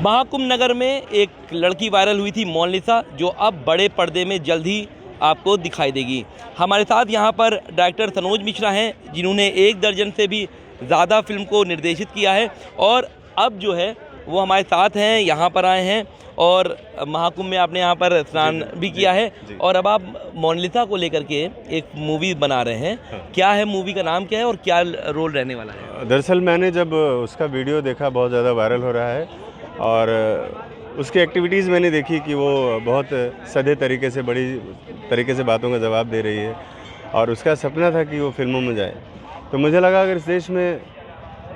महाकुंभ नगर में एक लड़की वायरल हुई थी मोनालिसा, जो अब बड़े पर्दे में जल्द ही आपको दिखाई देगी। हमारे साथ यहाँ पर डायरेक्टर तनोज मिश्रा हैं, जिन्होंने 1 दर्जन से भी ज़्यादा फिल्म को निर्देशित किया है और अब जो है वो हमारे साथ हैं, यहाँ पर आए हैं और महाकुंभ में आपने यहाँ पर स्नान भी किया है और अब आप मोनालिसा को लेकर के एक मूवी बना रहे हैं। क्या है मूवी का नाम, क्या है और क्या रोल रहने वाला है? दरअसल मैंने जब उसका वीडियो देखा, बहुत ज़्यादा वायरल हो रहा है और उसकी एक्टिविटीज़ मैंने देखी कि वो बहुत सधे तरीके से, बड़ी तरीके से बातों का जवाब दे रही है और उसका सपना था कि वो फिल्मों में जाए। तो मुझे लगा अगर इस देश में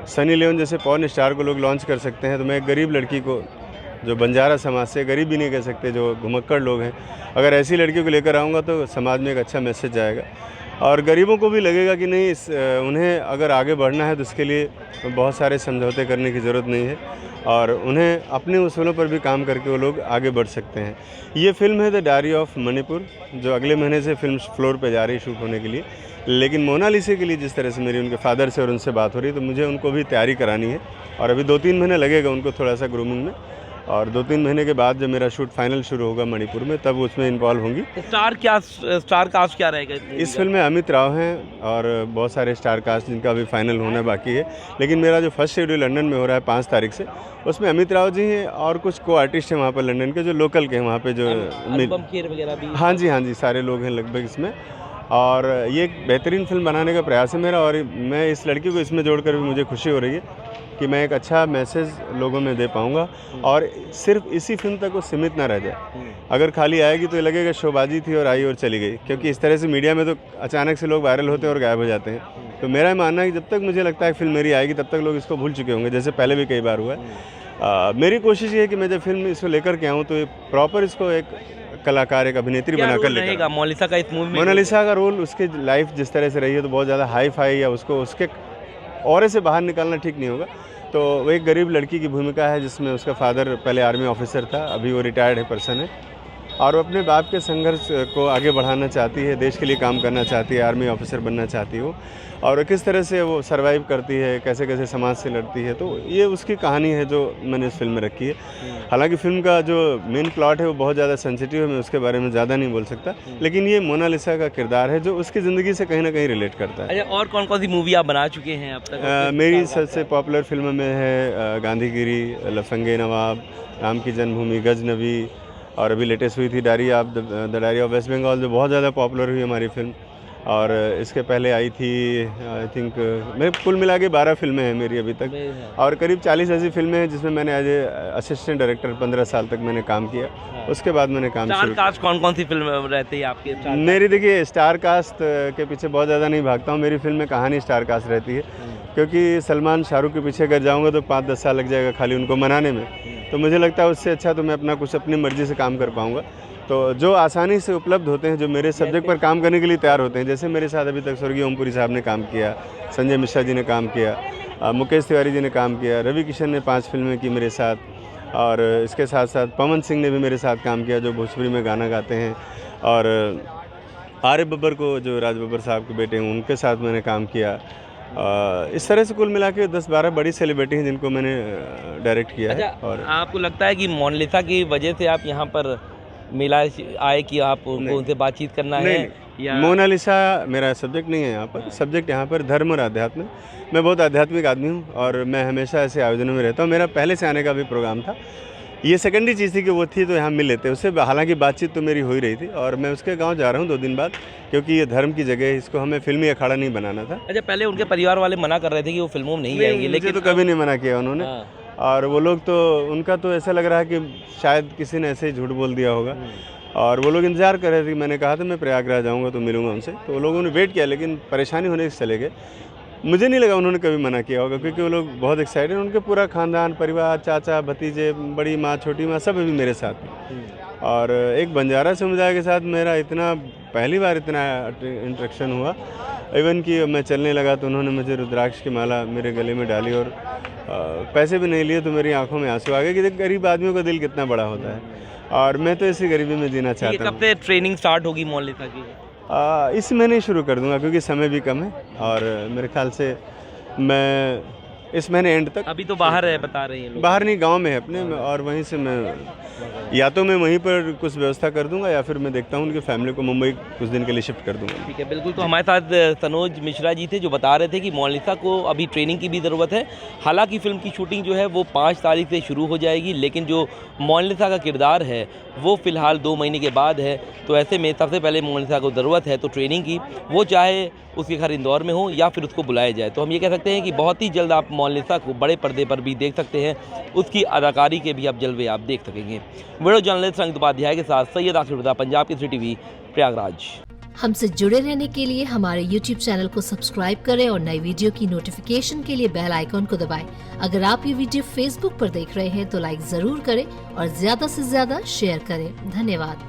सनी लियोन जैसे पॉर्न स्टार को लोग लॉन्च कर सकते हैं, तो मैं एक गरीब लड़की को, जो बंजारा समाज से, गरीब भी नहीं कह सकते, जो घुमक्कड़ लोग हैं, अगर ऐसी लड़की को लेकर आऊँगा तो समाज में एक अच्छा मैसेज जाएगा और गरीबों को भी लगेगा कि नहीं, उन्हें अगर आगे बढ़ना है तो उसके लिए बहुत सारे समझौते करने की ज़रूरत नहीं है और उन्हें अपने उसूलों पर भी काम करके वो लोग आगे बढ़ सकते हैं। ये फिल्म है द डायरी ऑफ मणिपुर, जो अगले महीने से फिल्म फ्लोर पे जा रही है शूट होने के लिए। लेकिन मोनालिसा के लिए जिस तरह से मेरी उनके फादर से और उनसे बात हो रही है, तो मुझे उनको भी तैयारी करानी है और अभी 2-3 महीने लगेगा उनको थोड़ा सा ग्रूमिंग में और 2-3 महीने के बाद जब मेरा शूट फाइनल शुरू होगा मणिपुर में, तब उसमें इन्वॉल्व होंगी। स्टार कास्ट क्या रहेगा इस फिल्म में? अमित राव हैं और बहुत सारे स्टार कास्ट जिनका अभी फाइनल होना बाकी है, लेकिन मेरा जो फर्स्ट शेड्यूल लंदन में हो रहा है 5 तारीख से, उसमें अमित राव जी हैं और कुछ को आर्टिस्ट हैं वहाँ पर लंदन के, जो लोकल के हैं वहाँ पे, जो वगैरह भी। हाँ जी, सारे लोग हैं लगभग इसमें और ये एक बेहतरीन फिल्म बनाने का प्रयास है मेरा और मैं इस लड़की को इसमें जोड़कर भी मुझे खुशी हो रही है कि मैं एक अच्छा मैसेज लोगों में दे पाऊंगा और सिर्फ इसी फिल्म तक वो सीमित ना रह जाए। अगर खाली आएगी तो ये लगेगा शोबाजी थी और आई और चली गई, क्योंकि इस तरह से मीडिया में तो अचानक से लोग वायरल होते हैं और गायब हो जाते हैं। तो मेरा मानना है कि जब तक मुझे लगता है फिल्म मेरी आएगी तब तक लोग इसको भूल चुके होंगे, जैसे पहले भी कई बार हुआ है। मेरी कोशिश ये है कि मैं जब फिल्म इसको लेकर के आऊँ तो ये प्रॉपर इसको एक कलाकार, एक अभिनेत्री बनाकर लेकर। मोनालिसा का इस मूवी में मोनालिसा का रोल, उसकी लाइफ जिस तरह से रही है तो बहुत ज़्यादा हाई फाई या उसको उसके औरे से बाहर निकालना ठीक नहीं होगा। तो वो एक गरीब लड़की की भूमिका है जिसमें उसका फादर पहले आर्मी ऑफिसर था, अभी वो रिटायर्ड पर्सन है और वो अपने बाप के संघर्ष को आगे बढ़ाना चाहती है, देश के लिए काम करना चाहती है, आर्मी ऑफिसर बनना चाहती है वो, और किस तरह से वो सर्वाइव करती है, कैसे कैसे समाज से लड़ती है। तो ये उसकी कहानी है जो मैंने इस फिल्म में रखी है। हालांकि फिल्म का जो मेन प्लॉट है वो बहुत ज़्यादा सेंसिटिव है, मैं उसके बारे में ज़्यादा नहीं बोल सकता, लेकिन ये मोनालिसा का किरदार है जो उसकी ज़िंदगी से कहीं ना कहीं रिलेट करता है। और कौन कौन सी मूवी आप बना चुके हैं अब तक? मेरी सबसे पॉपुलर फिल्म में है गांधीगिरी, लफंगे नवाब, राम की जन्मभूमि, गजनबी और अभी लेटेस्ट हुई थी the diary of West Bengal, जो बहुत ज़्यादा पॉपुलर हुई हमारी फिल्म। और इसके पहले आई थी आई थिंक, मेरे कुल मिला के 12 फिल्में हैं मेरी अभी तक और करीब 40 ऐसी फिल्में हैं जिसमें मैंने एज ए असिस्टेंट डायरेक्टर 15 साल तक मैंने काम किया। उसके बाद मैंने काम शुरू। स्टार कास्ट कौन कौन सी फिल्म रहती है आपके? मेरी देखिए, स्टार कास्ट के पीछे बहुत ज़्यादा नहीं भागता हूँ, मेरी फिल्म में कहानी स्टार कास्ट रहती है, क्योंकि सलमान शाहरुख के पीछे अगर जाऊँगा तो 5-10 साल लग जाएगा खाली उनको मनाने में। तो मुझे लगता है उससे अच्छा तो मैं अपना कुछ अपनी मर्ज़ी से काम कर पाऊँगा। तो जो आसानी से उपलब्ध होते हैं, जो मेरे सब्जेक्ट पर काम करने के लिए तैयार होते हैं, जैसे मेरे साथ अभी तक स्वर्गीय ओमपुरी साहब ने काम किया, संजय मिश्रा जी ने काम किया, मुकेश तिवारी जी ने काम किया, रवि किशन ने 5 फिल्में की मेरे साथ और इसके साथ साथ पवन सिंह ने भी मेरे साथ काम किया जो भोजपुरी में गाना गाते हैं, और आर्य बब्बर को, जो राज बब्बर साहब के बेटे हैं, उनके साथ मैंने काम किया। इस तरह से कुल मिला के 10-12 बड़ी सेलिब्रिटी हैं जिनको मैंने डायरेक्ट किया है। और आपको लगता है कि मोनालिसा की वजह से आप यहाँ पर मिला आए कि आप उनसे बातचीत करना है? या मोनालिसा मेरा सब्जेक्ट नहीं है यहाँ पर। सब्जेक्ट यहाँ पर धर्म और आध्यात्म। मैं बहुत आध्यात्मिक आदमी हूँ और मैं हमेशा ऐसे आयोजनों में रहता हूँ। मेरा पहले से आने का भी प्रोग्राम था, ये सेकेंडरी चीज़ थी कि वो थी तो यहाँ मिल लेते उससे। हालांकि बातचीत तो मेरी हो ही रही थी और मैं उसके गांव जा रहा हूँ 2 दिन बाद, क्योंकि ये धर्म की जगह है, इसको हमें फिल्मी अखाड़ा नहीं बनाना था। अच्छा, पहले उनके परिवार वाले मना कर रहे थे कि वो फिल्मों में नहीं आएंगे, लेकिन तो कभी नहीं मना किया उन्होंने। और वो लोग तो, उनका तो ऐसा लग रहा है कि शायद किसी ने ऐसे ही झूठ बोल दिया होगा और वो लोग इंतजार कर रहे थे। मैंने कहा था मैं प्रयागराज जाऊँगा तो मिलूँगा उनसे, तो वो लोगों ने वेट किया, लेकिन परेशानी होने से चले गए। मुझे नहीं लगा उन्होंने कभी मना किया होगा, क्योंकि वो लोग बहुत एक्साइटेड हैं। उनके पूरा खानदान, परिवार, चाचा, भतीजे, बड़ी माँ, छोटी माँ, सब अभी मेरे साथ हैं। और एक बंजारा समुदाय के साथ मेरा इतना पहली बार इतना इंटरेक्शन हुआ, इवन कि मैं चलने लगा तो उन्होंने मुझे रुद्राक्ष की माला मेरे गले में डाली और पैसे भी नहीं लिए, तो मेरी आंखों में आंसू आ गए कि गरीब आदमियों का दिल कितना बड़ा होता है और मैं तो इसी गरीबी में जीना चाहता हूँ। कब से ट्रेनिंग स्टार्ट होगी मोनालिसा की? इस महीने शुरू कर दूंगा, क्योंकि समय भी कम है और मेरे ख्याल से मैं इस महीने एंड तक। अभी तो बाहर है बता रहे हैं लोग। बाहर नहीं, गांव में है अपने में, और वहीं से मैं या तो मैं वहीं पर कुछ व्यवस्था कर दूंगा या फिर मैं देखता हूं उनकी फैमिली को मुंबई कुछ दिन के लिए शिफ्ट कर दूंगा। ठीक है, बिल्कुल। तो हमारे साथ सनोज मिश्रा जी थे जो बता रहे थे कि मोनालिसा को अभी ट्रेनिंग की भी ज़रूरत है। हालांकि फ़िल्म की शूटिंग जो है वो 5 तारीख से शुरू हो जाएगी, लेकिन जो मोनालिसा का किरदार है वो फ़िलहाल 2 महीने के बाद है। तो ऐसे में सबसे पहले मोनालिसा को ज़रूरत है तो ट्रेनिंग की, वो चाहे उसके घर इंदौर में हो या फिर उसको बुलाया जाए। तो हम ये कह सकते हैं कि बहुत ही जल्द आप मोनालिसा को बड़े पर्दे पर भी देख सकते हैं, उसकी अदाकारी के भी आप जलवे आप देख सकेंगे। वीडियो जर्नलिस्ट रंजित उपाध्याय के साथ सैयद आखिर बता, पंजाब केसरी टीवी, प्रयागराज। हमसे जुड़े रहने के लिए हमारे YouTube चैनल को सब्सक्राइब करें और नई वीडियो की नोटिफिकेशन के लिए बेल आइकॉन को दबाएं। अगर आप ये वीडियो Facebook पर देख रहे हैं तो लाइक जरूर करें और ज्यादा से ज्यादा शेयर करें। धन्यवाद।